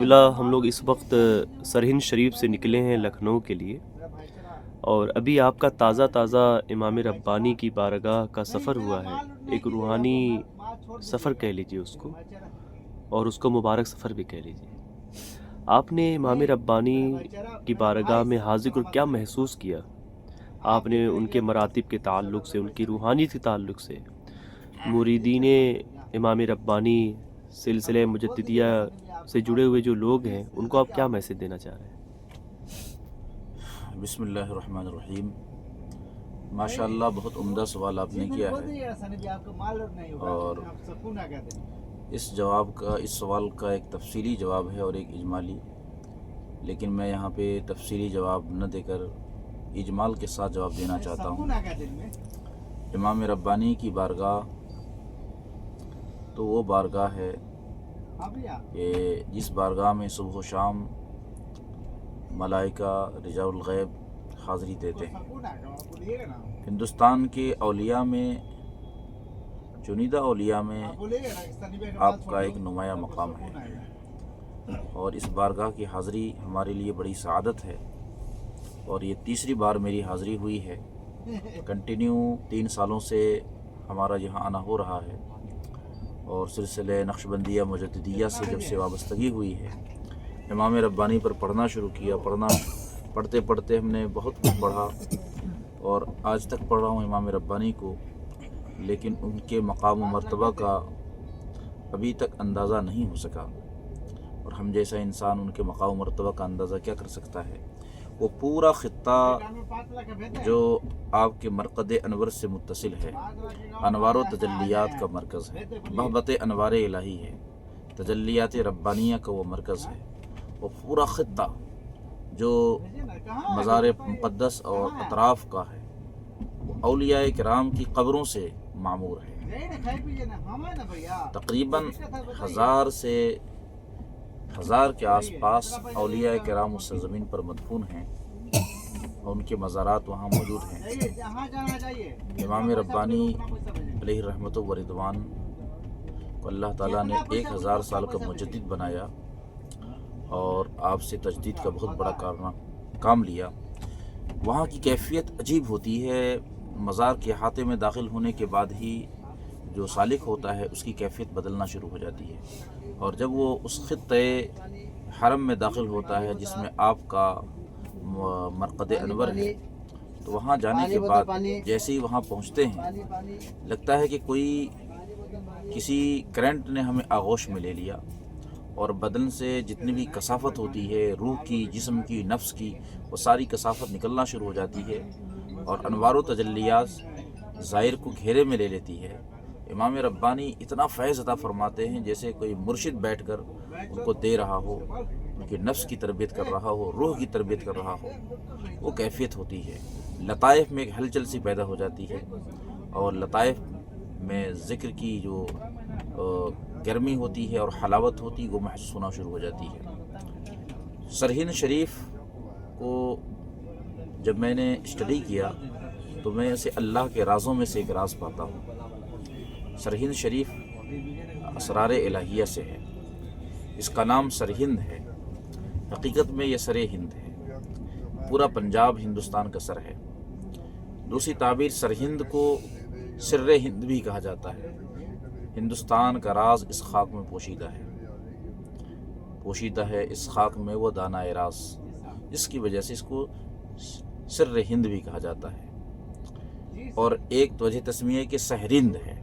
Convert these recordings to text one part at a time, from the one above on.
ہم لوگ اس وقت سرہند شریف سے نکلے ہیں لکھنؤ کے لیے، اور ابھی آپ کا تازہ تازہ امام ربانی کی بارگاہ کا سفر ہوا ہے، ایک روحانی سفر کہہ لیجیے اس کو، اور اس کو مبارک سفر بھی کہہ لیجیے۔ آپ نے امام ربانی کی بارگاہ میں حاضر کر کیا محسوس کیا؟ آپ نے ان کے مراتب کے تعلق سے، ان کی روحانیت کے تعلق سے، مریدین امام ربانی سلسلہ مجددیہ سے جڑے ہوئے جو لوگ ہیں ان کو آپ کیا میسج دینا چاہ رہے ہیں؟ بسم اللہ الرحمن الرحیم۔ ماشاء اللہ، بہت عمدہ سوال آپ نے کیا ہے، اور اس سوال کا ایک تفصیلی جواب ہے اور ایک اجمالی، لیکن میں یہاں پہ تفصیلی جواب نہ دے کر اجمال کے ساتھ جواب دینا چاہتا ہوں۔ امام ربانی کی بارگاہ تو وہ بارگاہ ہے کہ جس بارگاہ میں صبح و شام ملائکہ رجال الغیب حاضری دیتے ہیں۔ ہندوستان کے اولیاء میں، چنیدہ اولیاء میں آپ کا ایک نمایاں مقام ہے، اور اس بارگاہ کی حاضری ہمارے لیے بڑی سعادت ہے، اور یہ تیسری بار میری حاضری ہوئی ہے۔ کنٹینیو 3 سالوں سے ہمارا یہاں آنا ہو رہا ہے، اور سلسلہ نقشبندیہ مجددیہ سے جب سے وابستگی ہوئی ہے، امام ربانی پر پڑھنا شروع کیا۔ پڑھتے پڑھتے ہم نے بہت کچھ پڑھا، اور آج تک پڑھ رہا ہوں امام ربانی کو، لیکن ان کے مقام و مرتبہ کا ابھی تک اندازہ نہیں ہو سکا، اور ہم جیسا انسان ان کے مقام و مرتبہ کا اندازہ کیا کر سکتا ہے؟ وہ پورا خطہ جو آپ کے مرقد انور سے متصل ہے، انوار و تجلیات کا مرکز ہے، بہبت انوار الہی ہے، تجلیات ربانیہ کا وہ مرکز ہے، وہ پورا خطہ جو مزار مقدس اور اطراف کا ہے، وہ اولیاء کرام کی قبروں سے معمور ہے۔ تقریباً 1000 کے آس پاس اولیاء کرام اس سرزمین پر مدفون ہیں، اور ان کے مزارات وہاں موجود ہیں۔ امام ربانی علیہ رحمت و رضوان کو اللہ تعالیٰ نے 1000 سال کا مجدد بنایا، اور آپ سے تجدید کا بہت بڑا کام لیا۔ وہاں کی کیفیت عجیب ہوتی ہے، مزار کے احاطے میں داخل ہونے کے بعد ہی جو سالک ہوتا ہے اس کی کیفیت بدلنا شروع ہو جاتی ہے، اور جب وہ اس خطے حرم میں داخل ہوتا ہے جس میں آپ کا مرقد انور ہے، تو وہاں جانے کے بعد جیسے ہی وہاں پہنچتے ہیں لگتا ہے کہ کسی کرنٹ نے ہمیں آغوش میں لے لیا، اور بدن سے جتنی بھی کثافت ہوتی ہے، روح کی، جسم کی، نفس کی، وہ ساری کثافت نکلنا شروع ہو جاتی ہے، اور انوار و تجلیات زائر کو گھیرے میں لے لیتی ہے۔ امام ربانی اتنا فیض عطا فرماتے ہیں جیسے کوئی مرشد بیٹھ کر ان کو دے رہا ہو، ان کی نفس کی تربیت کر رہا ہو، روح کی تربیت کر رہا ہو، وہ کیفیت ہوتی ہے۔ لطائف میں ایک ہلچل سی پیدا ہو جاتی ہے، اور لطائف میں ذکر کی جو گرمی ہوتی ہے اور حلاوت ہوتی ہے وہ محسوس ہونا شروع ہو جاتی ہے۔ سرہند شریف کو جب میں نے اسٹڈی کیا تو میں اسے اللہ کے رازوں میں سے ایک راز پاتا ہوں۔ سرہند شریف اسرار الہیہ سے ہے، اس کا نام سرہند ہے، حقیقت میں یہ سر ہند ہے، پورا پنجاب ہندوستان کا سر ہے۔ دوسری تعبیر سرہند کو سر ہند بھی کہا جاتا ہے۔ ہندوستان کا راز اس خاک میں پوشیدہ ہے، اس خاک میں وہ دانہ راز، جس کی وجہ سے اس کو سر ہند بھی کہا جاتا ہے۔ اور ایک وجہ تسمیہ کہ سہرند ہے،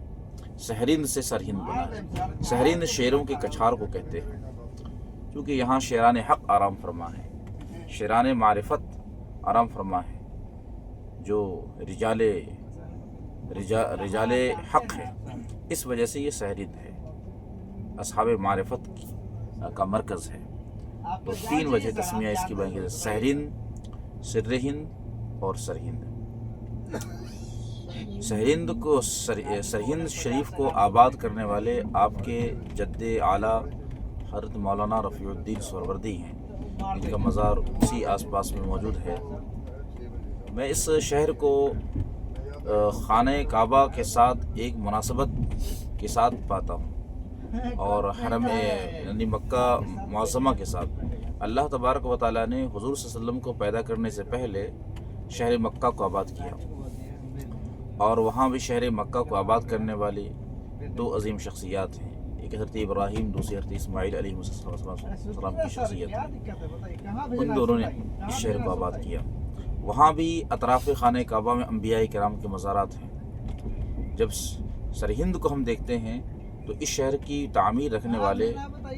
سہرند سے سرہند بنا ہے۔ سہرند شیروں کے کچھار کو کہتے ہیں، کیونکہ یہاں شیران حق آرام فرما ہے، شیران معرفت آرام فرما ہے، جو رجال حق ہے، اس وجہ سے یہ سہرند ہے، اصحاب معرفت کا مرکز ہے۔ تو 3 وجہ تسمیہ اس کی بنی ہے: سہرند، سر ہند اور سرہند۔ سرہند شریف کو آباد کرنے والے آپ کے جد اعلیٰ حضرت مولانا رفیع الدین سہروردی ہیں، ان کا مزار اسی آس پاس میں موجود ہے۔ میں اس شہر کو خانہ کعبہ کے ساتھ ایک مناسبت کے ساتھ پاتا ہوں۔ اور حرم یعنی مکہ معظمہ کے ساتھ اللہ تبارک و تعالیٰ نے حضور صلی اللہ علیہ وسلم کو پیدا کرنے سے پہلے شہر مکہ کو آباد کیا، اور وہاں بھی شہر مکہ کو آباد کرنے والی دو عظیم شخصیات ہیں، ایک حضرت ابراہیم، دوسری حضرت اسماعیل علیہ السلام کی شخصیت ہے۔ ان دونوں نے اس شہر کو آباد کیا۔ وہاں بھی اطراف خانہ کعبہ میں انبیاء کرام کے مزارات ہیں۔ جب سرہند کو ہم دیکھتے ہیں تو اس شہر کی تعمیر رکھنے والے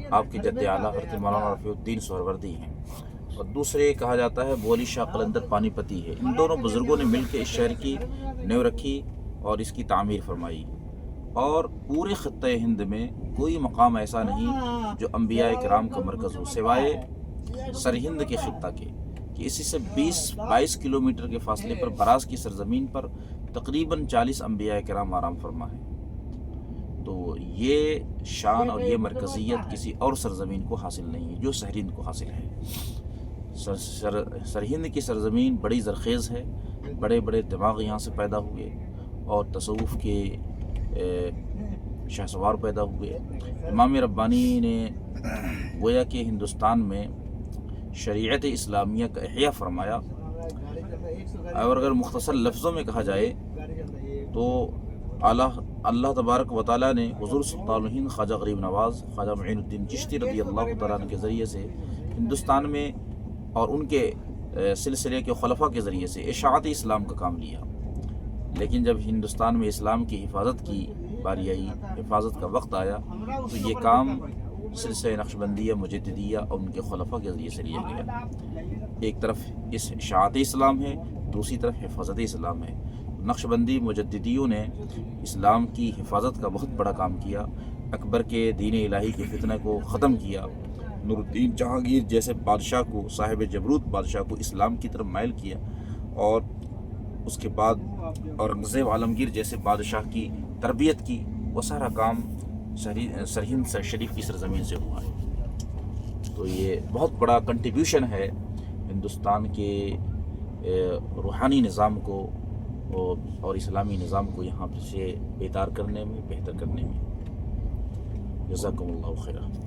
آپ کے جد اعلیٰ حضرت مولانا رفیع الدین سہروردی ہیں، اور دوسرے کہا جاتا ہے بولی شاہ قلندر پانی پتی ہے۔ ان دونوں بزرگوں نے مل کے اس شہر کی نیو رکھی اور اس کی تعمیر فرمائی، اور پورے خطہ ہند میں کوئی مقام ایسا نہیں جو انبیاء کرام کا مرکز ہو سوائے سرہند کے خطہ کے، کہ اسی سے 20-22 کلومیٹر کے فاصلے پر براز کی سرزمین پر تقریباً 40 انبیاء کرام آرام فرما ہے۔ تو یہ شان اور یہ مرکزیت کسی اور سرزمین کو حاصل نہیں ہے جو سرہند کو حاصل ہے۔ سرہند کی سرزمین بڑی زرخیز ہے، بڑے بڑے دماغ یہاں سے پیدا ہوئے اور تصوف کے شہسوار پیدا ہوئے۔ امام ربانی نے گویا کہ ہندوستان میں شریعت اسلامیہ کا احیاء فرمایا، اور اگر مختصر لفظوں میں کہا جائے تو اللہ تبارک و تعالیٰ نے حضور سلطان الہند خواجہ غریب نواز خواجہ معین الدین چشتی رضی اللہ تعالیٰ عنہ کے ذریعے سے ہندوستان میں اور ان کے سلسلے کے خلفاء کے ذریعے سے اشاعت اسلام کا کام لیا، لیکن جب ہندوستان میں اسلام کی حفاظت کی باری آئی، حفاظت کا وقت آیا، تو یہ کام سلسلہ نقشبندیہ مجددیہ اور ان کے خلفاء کے ذریعے سے لیا گیا۔ ایک طرف اس اشاعت اسلام ہے، دوسری طرف حفاظت اسلام ہے۔ نقشبندی مجددیوں نے اسلام کی حفاظت کا بہت بڑا کام کیا، اکبر کے دین الہی کے فتنہ کو ختم کیا، نور الدین جہانگیر جیسے بادشاہ کو، صاحب جبروت بادشاہ کو اسلام کی طرف مائل کیا، اور اس کے بعد اورنگزیب عالمگیر جیسے بادشاہ کی تربیت کی۔ وہ سارا کام سرہند شریف کی سرزمین سے ہوا ہے۔ تو یہ بہت بڑا کنٹریبیوشن ہے ہندوستان کے روحانی نظام کو اور اسلامی نظام کو یہاں سے بیدار کرنے میں، بہتر کرنے میں۔ جزاکم اللہ خیرہ۔